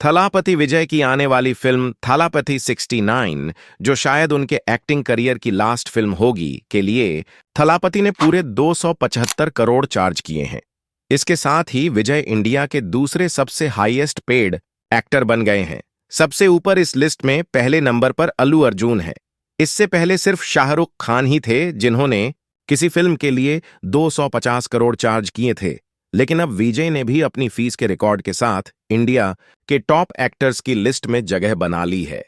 थलापति विजय की आने वाली फिल्म थालापति 69, जो शायद उनके एक्टिंग करियर की लास्ट फिल्म होगी, के लिए थलापति ने पूरे 275 करोड़ चार्ज किए हैं। इसके साथ ही विजय इंडिया के दूसरे सबसे हाईएस्ट पेड एक्टर बन गए हैं। सबसे ऊपर इस लिस्ट में पहले नंबर पर अल्लू अर्जुन है। इससे पहले सिर्फ शाहरुख खान ही थे जिन्होंने किसी फिल्म के लिए 250 करोड़ चार्ज किए थे। लेकिन अब विजय ने भी अपनी फीस के रिकॉर्ड के साथ इंडिया के टॉप एक्टर्स की लिस्ट में जगह बना ली है।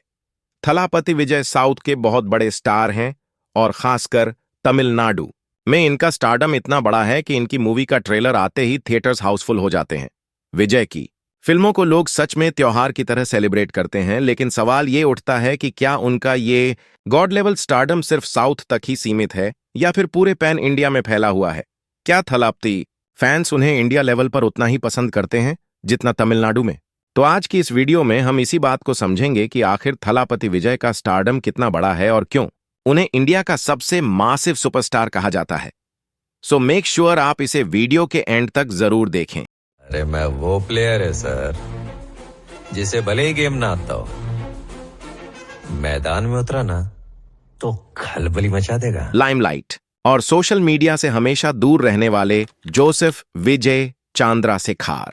थलापति विजय साउथ के बहुत बड़े स्टार हैं और खासकर तमिलनाडु में इनका स्टारडम इतना बड़ा है कि इनकी मूवी का ट्रेलर आते ही थिएटर्स हाउसफुल हो जाते हैं। विजय की फिल्मों को लोग सच में त्योहार की तरह सेलिब्रेट करते हैं, लेकिन सवाल ये उठता है कि क्या उनका ये गॉड लेवल स्टारडम सिर्फ साउथ तक ही सीमित है या फिर पूरे पैन इंडिया में फैला हुआ है? क्या थलापति फैंस उन्हें इंडिया लेवल पर उतना ही पसंद करते हैं जितना तमिलनाडु में? तो आज की इस वीडियो में हम इसी बात को समझेंगे कि आखिर थलापति विजय का स्टारडम कितना बड़ा है और क्यों उन्हें इंडिया का सबसे मासिव सुपरस्टार कहा जाता है। सो मेक श्योर आप इसे वीडियो के एंड तक जरूर देखें। अरे मैं वो प्लेयर है सर जिसे भले ही गेम ना आता हो, मैदान में उतरा ना तो खलबली मचा देगा। लाइमलाइट और सोशल मीडिया से हमेशा दूर रहने वाले जोसेफ विजय चांद्रासेखार,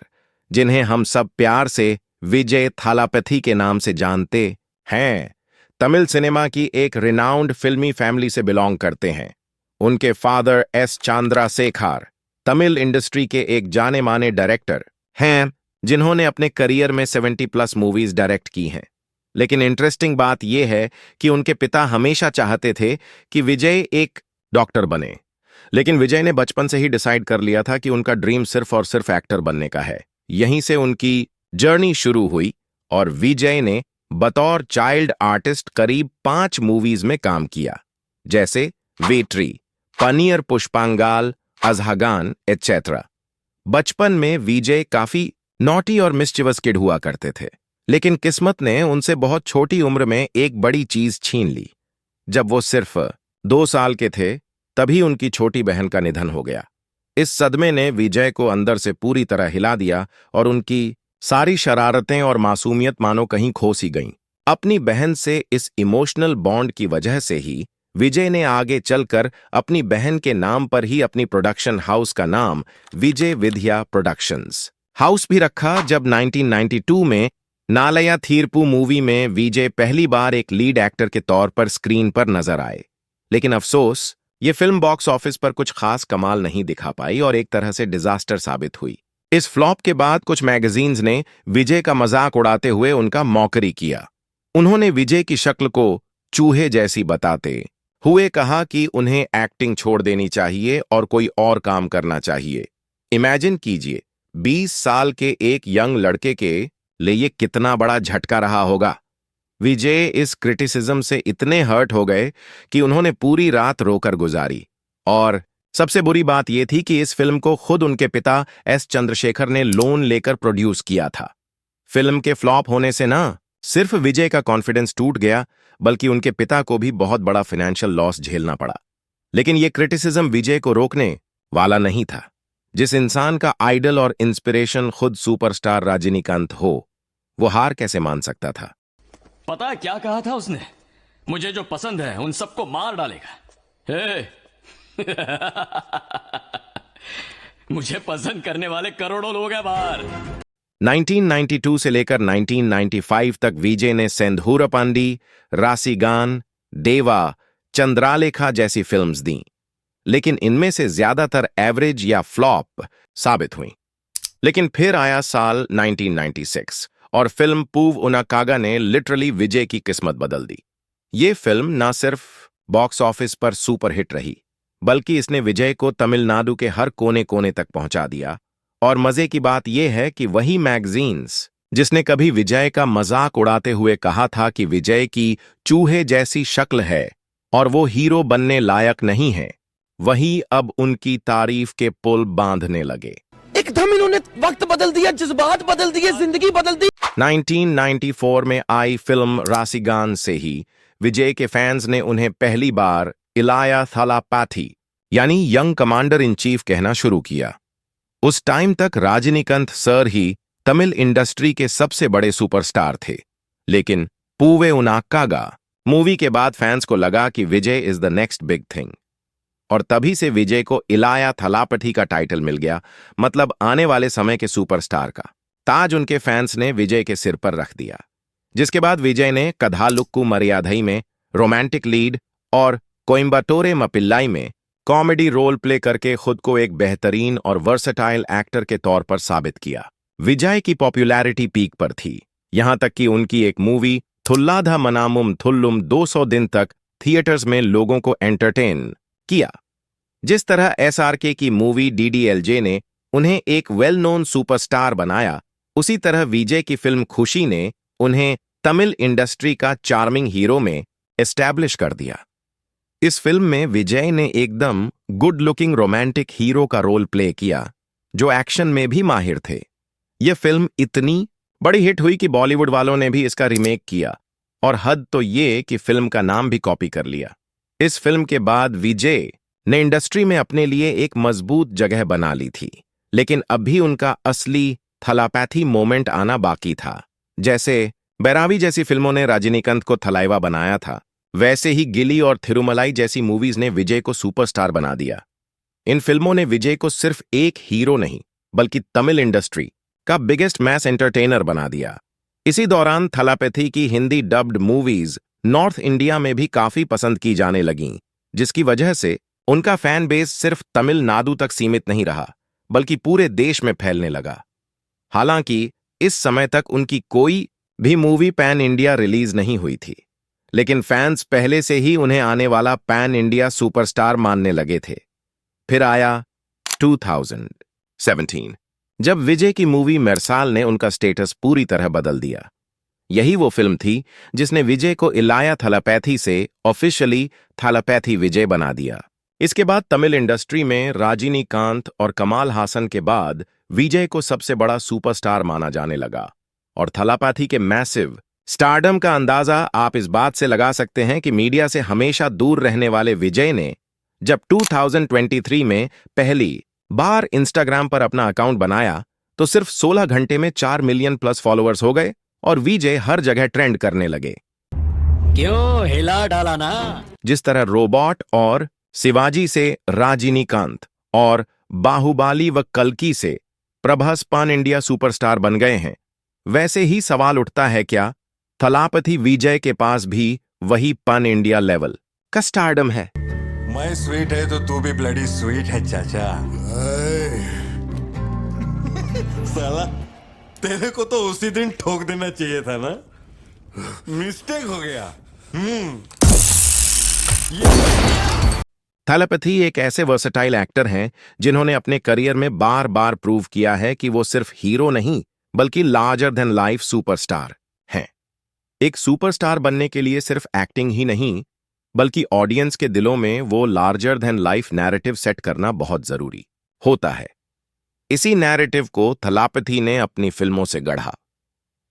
जिन्हें हम सब प्यार से विजय थालापति के नाम से जानते हैं, तमिल सिनेमा की एक रिनाउंड फिल्मी फैमिली से बिलोंग करते हैं। उनके फादर एस चांद्रासेखार तमिल इंडस्ट्री के एक जाने माने डायरेक्टर हैं जिन्होंने अपने करियर में 70+ मूवीज डायरेक्ट की हैं। लेकिन इंटरेस्टिंग बात यह है कि उनके पिता हमेशा चाहते थे कि विजय एक डॉक्टर बने, लेकिन विजय ने बचपन से ही डिसाइड कर लिया था कि उनका ड्रीम सिर्फ और सिर्फ एक्टर बनने का है। यहीं से उनकी जर्नी शुरू हुई और विजय ने बतौर चाइल्ड आर्टिस्ट करीब 5 मूवीज में काम किया, जैसे वेट्री, पनियर पुष्पांगाल, अजहगान एटसेट्रा। बचपन में विजय काफी नॉटी और मिस्चिवस किड हुआ करते थे, लेकिन किस्मत ने उनसे बहुत छोटी उम्र में एक बड़ी चीज छीन ली। जब वो सिर्फ 2 साल के थे तभी उनकी छोटी बहन का निधन हो गया। इस सदमे ने विजय को अंदर से पूरी तरह हिला दिया और उनकी सारी शरारतें और मासूमियत मानो कहीं खो सी गईं। अपनी बहन से इस इमोशनल बॉन्ड की वजह से ही विजय ने आगे चलकर अपनी बहन के नाम पर ही अपनी प्रोडक्शन हाउस का नाम विजय विद्या प्रोडक्शंस हाउस भी रखा। जब 1992 में नालया थीरपू मूवी में विजय पहली बार एक लीड एक्टर के तौर पर स्क्रीन पर नजर आए, लेकिन अफसोस ये फिल्म बॉक्स ऑफिस पर कुछ खास कमाल नहीं दिखा पाई और एक तरह से डिजास्टर साबित हुई। इस फ्लॉप के बाद कुछ मैगजीन्स ने विजय का मजाक उड़ाते हुए उनका मौकरी किया। उन्होंने विजय की शक्ल को चूहे जैसी बताते हुए कहा कि उन्हें एक्टिंग छोड़ देनी चाहिए और कोई और काम करना चाहिए। इमेजिन कीजिए, 20 साल के एक यंग लड़के के लिए ये कितना बड़ा झटका रहा होगा। विजय इस क्रिटिसिज्म से इतने हर्ट हो गए कि उन्होंने पूरी रात रोकर गुजारी। और सबसे बुरी बात यह थी कि इस फिल्म को खुद उनके पिता एस चंद्रशेखर ने लोन लेकर प्रोड्यूस किया था। फिल्म के फ्लॉप होने से ना सिर्फ विजय का कॉन्फिडेंस टूट गया, बल्कि उनके पिता को भी बहुत बड़ा फाइनेंशियल लॉस झेलना पड़ा। लेकिन यह क्रिटिसिज्म विजय को रोकने वाला नहीं था। जिस इंसान का आइडल और इंस्पिरेशन खुद सुपरस्टार रजनीकांत हो, वो हार कैसे मान सकता था? पता है क्या कहा था उसने? मुझे जो पसंद है उन सबको मार डालेगा। मुझे पसंद करने वाले करोड़ों लोग हैं बाहर। 1992 से लेकर 1995 तक विजय ने सेंधूरपांडी, रासीगान, देवा, चंद्रालेखा जैसी फिल्म्स दी, लेकिन इनमें से ज्यादातर एवरेज या फ्लॉप साबित हुई। लेकिन फिर आया साल 1996 और फिल्म पूव उनाकागा ने लिटरली विजय की किस्मत बदल दी। ये फिल्म न सिर्फ बॉक्स ऑफिस पर सुपर हिट रही, बल्कि इसने विजय को तमिलनाडु के हर कोने कोने तक पहुंचा दिया। और मजे की बात यह है कि वही मैगजीन्स जिसने कभी विजय का मजाक उड़ाते हुए कहा था कि विजय की चूहे जैसी शक्ल है और वो हीरो बनने लायक नहीं है, वही अब उनकी तारीफ के पुल बांधने लगे। एकदम इन्होंने वक्त बदल दिया, जज्बात बदल दिए, जिंदगी बदल दी। 1994 में आई फिल्म रासीगान से ही विजय के फैंस ने उन्हें पहली बार इलाया थालापति यानी यंग कमांडर इन चीफ कहना शुरू किया। उस टाइम तक रजनीकांत सर ही तमिल इंडस्ट्री के सबसे बड़े सुपरस्टार थे। लेकिन पूवे उनाक्कागा मूवी के बाद फैंस को लगा कि Vijay is the next big thing, और तभी से विजय को इलाया थलापथी का टाइटल मिल गया, मतलब आने वाले समय के सुपरस्टार का ताज उनके फैंस ने विजय के सिर पर रख दिया। जिसके बाद विजय ने कधालुक्कू मरियाधई में रोमांटिक लीड और कोयम्बटोरे मपिल्लाई में कॉमेडी रोल प्ले करके खुद को एक बेहतरीन और वर्सेटाइल एक्टर के तौर पर साबित किया। विजय की पॉपुलैरिटी पीक पर थी, यहां तक कि उनकी एक मूवी थुल्लाधा मनामुम थुल्लुम 200 दिन तक थिएटर्स में लोगों को एंटरटेन किया। जिस तरह एसआरके की मूवी डीडीएलजे ने उन्हें एक वेल नोन सुपरस्टार बनाया, उसी तरह विजय की फिल्म खुशी ने उन्हें तमिल इंडस्ट्री का चार्मिंग हीरो में एस्टैब्लिश कर दिया। इस फिल्म में विजय ने एकदम गुड लुकिंग रोमांटिक हीरो का रोल प्ले किया, जो एक्शन में भी माहिर थे। यह फिल्म इतनी बड़ी हिट हुई कि बॉलीवुड वालों ने भी इसका रीमेक किया, और हद तो ये कि फिल्म का नाम भी कॉपी कर लिया। इस फिल्म के बाद विजय ने इंडस्ट्री में अपने लिए एक मजबूत जगह बना ली थी, लेकिन अभी उनका असली थलापैथी मोमेंट आना बाकी था। जैसे बैरावी जैसी फिल्मों ने रजनीकांत को थलाइवा बनाया था, वैसे ही गिली और थिरुमलाई जैसी मूवीज ने विजय को सुपरस्टार बना दिया। इन फिल्मों ने विजय को सिर्फ एक हीरो नहीं, बल्कि तमिल इंडस्ट्री का बिगेस्ट मैस एंटरटेनर बना दिया। इसी दौरान थलापैथी की Hindi dubbed movies north India में भी काफी पसंद की जाने लगीं, जिसकी वजह से उनका फैन बेस सिर्फ तमिलनाडु तक सीमित नहीं रहा, बल्कि पूरे देश में फैलने लगा। हालांकि इस समय तक उनकी कोई भी मूवी पैन इंडिया रिलीज नहीं हुई थी, लेकिन फैंस पहले से ही उन्हें आने वाला पैन इंडिया सुपरस्टार मानने लगे थे। फिर आया 2017, जब विजय की मूवी मेरसाल ने उनका स्टेटस पूरी तरह बदल दिया। यही वो फिल्म थी जिसने विजय को इलाया थलापैथी से ऑफिशियली थलापैथी विजय बना दिया। इसके बाद तमिल इंडस्ट्री में रजनीकांत और कमाल हासन के बाद विजय को सबसे बड़ा सुपरस्टार माना जाने लगा, और थलापैथी के मैसिव स्टारडम का अंदाजा आप इस बात से लगा सकते हैं कि मीडिया से हमेशा दूर रहने वाले विजय ने जब 2023 में पहली बार इंस्टाग्राम पर अपना अकाउंट बनाया, तो सिर्फ 16 घंटे में 4 मिलियन प्लस फॉलोअर्स हो गए और विजय हर जगह ट्रेंड करने लगे। क्यों हिला डाला ना? जिस तरह रोबोट और शिवाजी से रजनीकांत और बाहुबली व कल्कि से प्रभास पान इंडिया सुपरस्टार बन गए हैं, वैसे ही सवाल उठता है क्या थलापथी विजय के पास भी वही पान इंडिया लेवल का स्टारडम है? मैं स्वीट है तो तू भी ब्लडी स्वीट है चाचा। साला तेरे को तो उसी दिन ठोक देना चाहिए था ना, मिस्टेक हो गया। थलापथी एक ऐसे वर्सेटाइल एक्टर हैं जिन्होंने अपने करियर में बार बार प्रूव किया है कि वो सिर्फ हीरो नहीं, बल्कि लार्जर देन लाइफ सुपरस्टार हैं। एक सुपरस्टार बनने के लिए सिर्फ एक्टिंग ही नहीं, बल्कि ऑडियंस के दिलों में वो larger than life narrative set करना बहुत जरूरी होता है। इसी नैरेटिव को थलापथी ने अपनी फिल्मों से गढ़ा।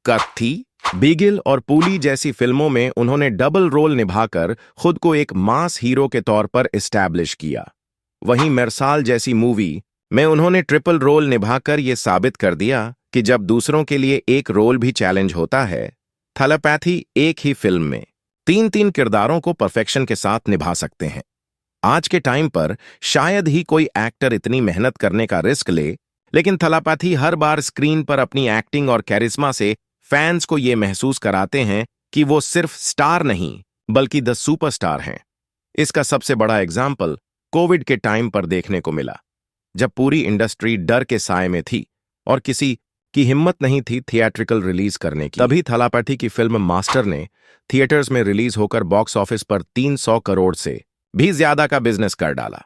कत्थी, बिगिल और पूली जैसी फिल्मों में उन्होंने डबल रोल निभाकर खुद को एक मास हीरो के तौर पर एस्टैब्लिश किया। वहीं मेरसाल जैसी मूवी में उन्होंने ट्रिपल रोल निभाकर यह साबित कर दिया कि जब दूसरों के लिए एक रोल भी चैलेंज होता है, थलापैथी एक ही फिल्म में 3-3 किरदारों को परफेक्शन के साथ निभा सकते हैं। आज के टाइम पर शायद ही कोई एक्टर इतनी मेहनत करने का रिस्क ले, लेकिन थलापथी हर बार स्क्रीन पर अपनी एक्टिंग और कैरिश्मा से फैंस को यह महसूस कराते हैं कि वो सिर्फ स्टार नहीं, बल्कि द सुपरस्टार हैं। इसका सबसे बड़ा एग्जाम्पल कोविड के टाइम पर देखने को मिला, जब पूरी इंडस्ट्री डर के साए में थी और किसी की हिम्मत नहीं थी थिएट्रिकल रिलीज करने की। तभी थलापथी की फिल्म मास्टर ने थिएटर्स में रिलीज होकर बॉक्स ऑफिस पर 300 करोड़ से भी ज्यादा का बिजनेस कर डाला।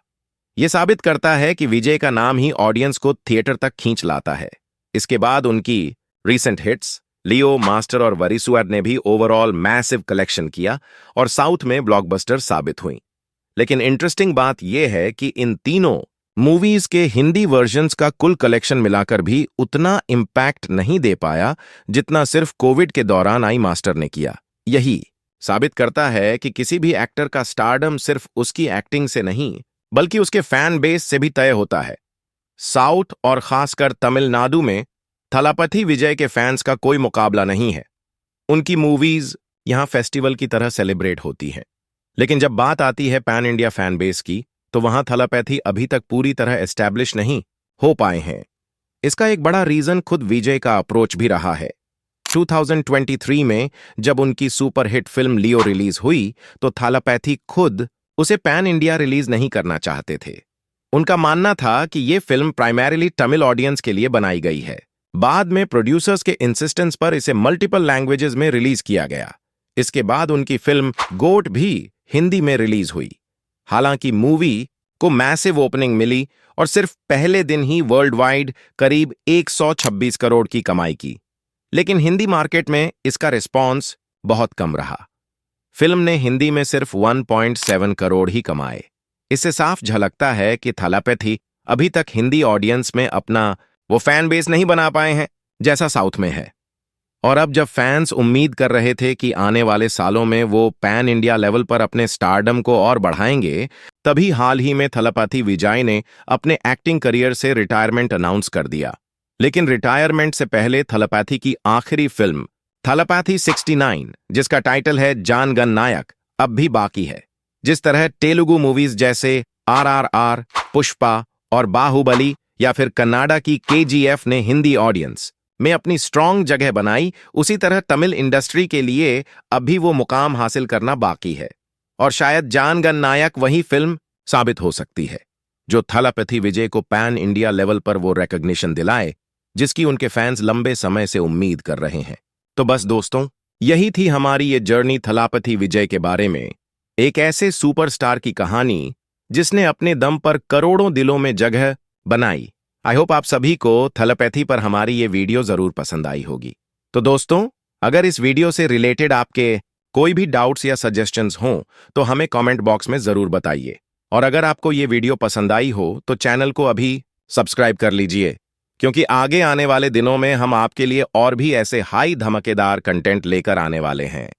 यह साबित करता है कि विजय का नाम ही ऑडियंस को थिएटर तक खींच लाता है। इसके बाद उनकी रीसेंट हिट्स लियो, मास्टर और वरिसुअर ने भी ओवरऑल मैसिव कलेक्शन किया और साउथ में ब्लॉकबस्टर साबित हुई। लेकिन इंटरेस्टिंग बात यह है कि इन तीनों मूवीज के हिंदी वर्जन्स का कुल कलेक्शन मिलाकर भी उतना इम्पैक्ट नहीं दे पाया जितना सिर्फ कोविड के दौरान आई मास्टर ने किया। यही साबित करता है कि किसी भी एक्टर का स्टारडम सिर्फ उसकी एक्टिंग से नहीं, बल्कि उसके फैन बेस से भी तय होता है। साउथ और खासकर तमिलनाडु में थलापति विजय के फैंस का कोई मुकाबला नहीं है। उनकी मूवीज यहां फेस्टिवल की तरह सेलिब्रेट होती हैं। लेकिन जब बात आती है पैन इंडिया फैन बेस की, तो वहां थलापति अभी तक पूरी तरह एस्टैब्लिश नहीं हो पाए हैं। इसका एक बड़ा रीजन खुद विजय का अप्रोच भी रहा है। 2023 में जब उनकी सुपरहिट फिल्म लियो रिलीज हुई, तो थलापति खुद उसे पैन इंडिया रिलीज नहीं करना चाहते थे। उनका मानना था कि यह फिल्म प्राइमरीली तमिल ऑडियंस के लिए बनाई गई है। बाद में प्रोड्यूसर्स के इंसिस्टेंस पर इसे मल्टीपल लैंग्वेजेस में रिलीज किया गया। इसके बाद उनकी फिल्म गोट भी हिंदी में रिलीज हुई। हालांकि मूवी को मैसिव ओपनिंग मिली और सिर्फ पहले दिन ही वर्ल्ड वाइड करीब 126 करोड़ की कमाई की, लेकिन हिंदी मार्केट में इसका रिस्पॉन्स बहुत कम रहा। फिल्म ने हिंदी में सिर्फ 1.7 करोड़ ही कमाए। इससे साफ झलकता है कि थलापति अभी तक हिंदी ऑडियंस में अपना वो फैन बेस नहीं बना पाए हैं जैसा साउथ में है। और अब जब फैंस उम्मीद कर रहे थे कि आने वाले सालों में वो पैन इंडिया लेवल पर अपने स्टारडम को और बढ़ाएंगे, तभी हाल ही में थलापति विजय ने अपने एक्टिंग करियर से रिटायरमेंट अनाउंस कर दिया। लेकिन रिटायरमेंट से पहले थलापति की आखिरी फिल्म थलापति 69, जिसका टाइटल है जान गन नायक, अब भी बाकी है। जिस तरह तेलुगु मूवीज जैसे RRR, पुष्पा और बाहुबली या फिर कन्नाडा की KGF ने हिंदी ऑडियंस में अपनी स्ट्रॉन्ग जगह बनाई, उसी तरह तमिल इंडस्ट्री के लिए अभी वो मुकाम हासिल करना बाकी है। और शायद जान गन नायक वही फिल्म साबित हो सकती है जो थलापति विजय को पैन इंडिया लेवल पर वो रिकॉग्निशन दिलाए जिसकी उनके फैंस लंबे समय से उम्मीद कर रहे हैं। तो बस दोस्तों, यही थी हमारी ये जर्नी थलापति विजय के बारे में। एक ऐसे सुपरस्टार की कहानी जिसने अपने दम पर करोड़ों दिलों में जगह बनाई। आई होप आप सभी को थलापति पर हमारी ये वीडियो जरूर पसंद आई होगी। तो दोस्तों, अगर इस वीडियो से रिलेटेड आपके कोई भी डाउट्स या सजेशंस हों तो हमें कमेंट बॉक्स में जरूर बताइए। और अगर आपको ये वीडियो पसंद आई हो तो चैनल को अभी सब्सक्राइब कर लीजिए, क्योंकि आगे आने वाले दिनों में हम आपके लिए और भी ऐसे हाई धमाकेदार कंटेंट लेकर आने वाले हैं।